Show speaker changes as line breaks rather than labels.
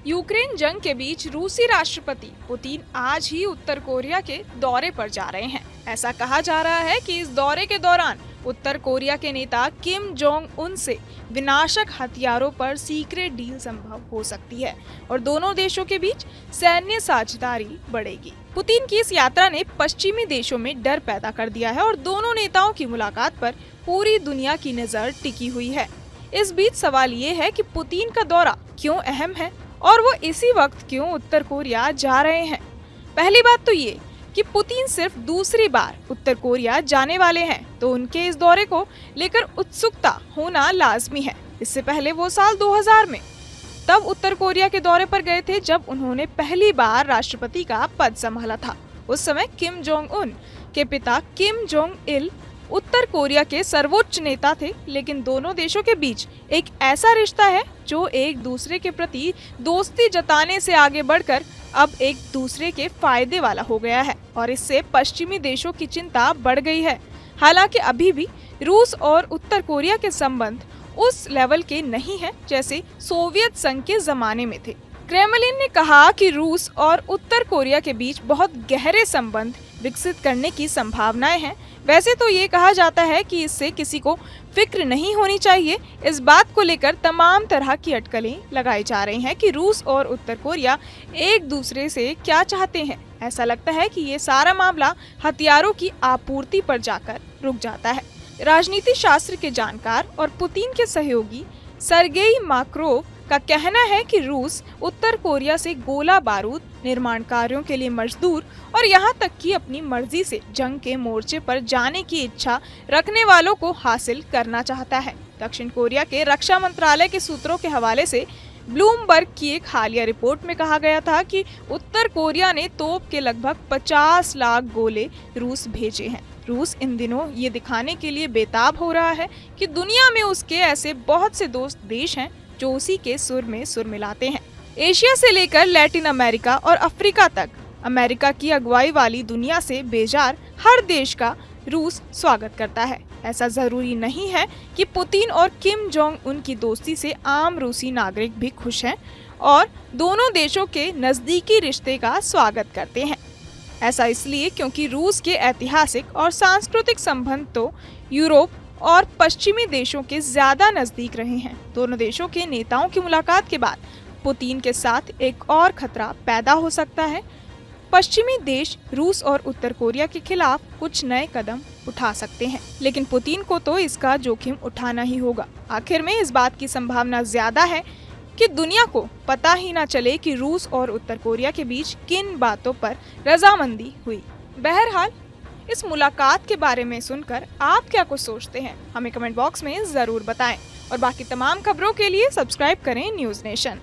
Ukraine जंग के बीच रूसी राष्ट्रपति पुतिन आज ही उत्तर कोरिया के दौरे पर जा रहे हैं। ऐसा कहा जा रहा है कि इस दौरे के दौरान उत्तर कोरिया के नेता किम जोंग उन से विनाशक हथियारों पर सीक्रेट डील संभव हो सकती है और दोनों देशों के बीच सैन्य साझेदारी बढ़ेगी। पुतिन की इस यात्रा ने पश्चिमी देशों में डर पैदा कर दिया है और दोनों नेताओं की मुलाकात पर पूरी दुनिया की नजर टिकी हुई है। इस बीच सवाल ये है कि पुतिन का दौरा क्यों अहम है और वो इसी वक्त क्यों उत्तर कोरिया जा रहे हैं। पहली बात तो ये कि पुतिन सिर्फ दूसरी बार उत्तर कोरिया जाने वाले हैं, तो उनके इस दौरे को लेकर उत्सुकता होना लाजमी है। इससे पहले वो साल 2000 में तब उत्तर कोरिया के दौरे पर गए थे जब उन्होंने पहली बार राष्ट्रपति का पद संभाला था। उस समय किम जोंग उन के पिता किम जोंग इल उत्तर कोरिया के सर्वोच्च नेता थे, लेकिन दोनों देशों के बीच एक ऐसा रिश्ता है जो एक दूसरे के प्रति दोस्ती जताने से आगे बढ़कर अब एक दूसरे के फायदे वाला हो गया है और इससे पश्चिमी देशों की चिंता बढ़ गई है। हालांकि अभी भी रूस और उत्तर कोरिया के संबंध उस लेवल के नहीं हैं जैसे सोवियत संघ के जमाने में थे। क्रेमलिन ने कहा कि रूस और उत्तर कोरिया के बीच बहुत गहरे संबंध विकसित करने की संभावनाएं हैं। वैसे तो ये कहा जाता है कि इससे किसी को फिक्र नहीं होनी चाहिए। इस बात को लेकर तमाम तरह की अटकलें लगाई जा रही हैं कि रूस और उत्तर कोरिया एक दूसरे से क्या चाहते हैं। ऐसा लगता है कि ये सारा मामला हथियारों की आपूर्ति पर जाकर रुक जाता है। राजनीति शास्त्र के जानकार और पुतिन के सहयोगी सर्गेई मार्कोव का कहना है कि रूस उत्तर कोरिया से गोला बारूद, निर्माण कार्यों के लिए मजदूर और यहाँ तक कि अपनी मर्जी से जंग के मोर्चे पर जाने की इच्छा रखने वालों को हासिल करना चाहता है। दक्षिण कोरिया के रक्षा मंत्रालय के सूत्रों के हवाले से ब्लूमबर्ग की एक हालिया रिपोर्ट में कहा गया था कि उत्तर कोरिया ने तोप के लगभग 50 लाख गोले रूस भेजे हैं। रूस इन दिनों ये दिखाने के लिए बेताब हो रहा है कि दुनिया में उसके ऐसे बहुत से दोस्त देश हैं जो उसी के सुर में सुर मिलाते हैं। एशिया से लेकर लैटिन अमेरिका और अफ्रीका तक अमेरिका की अगुवाई वाली दुनिया से बेजार हर देश का रूस स्वागत करता है। ऐसा जरूरी नहीं है कि पुतिन और किम जोंग उन की दोस्ती से आम रूसी नागरिक भी खुश हैं और दोनों देशों के नजदीकी रिश्ते का स्वागत करते हैं। ऐसा इसलिए क्योंकि रूस के ऐतिहासिक और सांस्कृतिक संबंध तो यूरोप और पश्चिमी देशों के ज्यादा नजदीक रहे हैं। दोनों देशों के नेताओं की मुलाकात के बाद पुतिन के साथ एक और खतरा पैदा हो सकता है। पश्चिमी देश रूस और उत्तर कोरिया के खिलाफ कुछ नए कदम उठा सकते हैं, लेकिन पुतिन को तो इसका जोखिम उठाना ही होगा। आखिर में इस बात की संभावना ज्यादा है कि दुनिया को पता ही ना चले कि रूस और उत्तर कोरिया के बीच किन बातों पर रजामंदी हुई। बहरहाल इस मुलाकात के बारे में सुनकर आप क्या कुछ सोचते हैं, हमें कमेंट बॉक्स में जरूर बताएं और बाकी तमाम खबरों के लिए सब्सक्राइब करें न्यूज़ नेशन।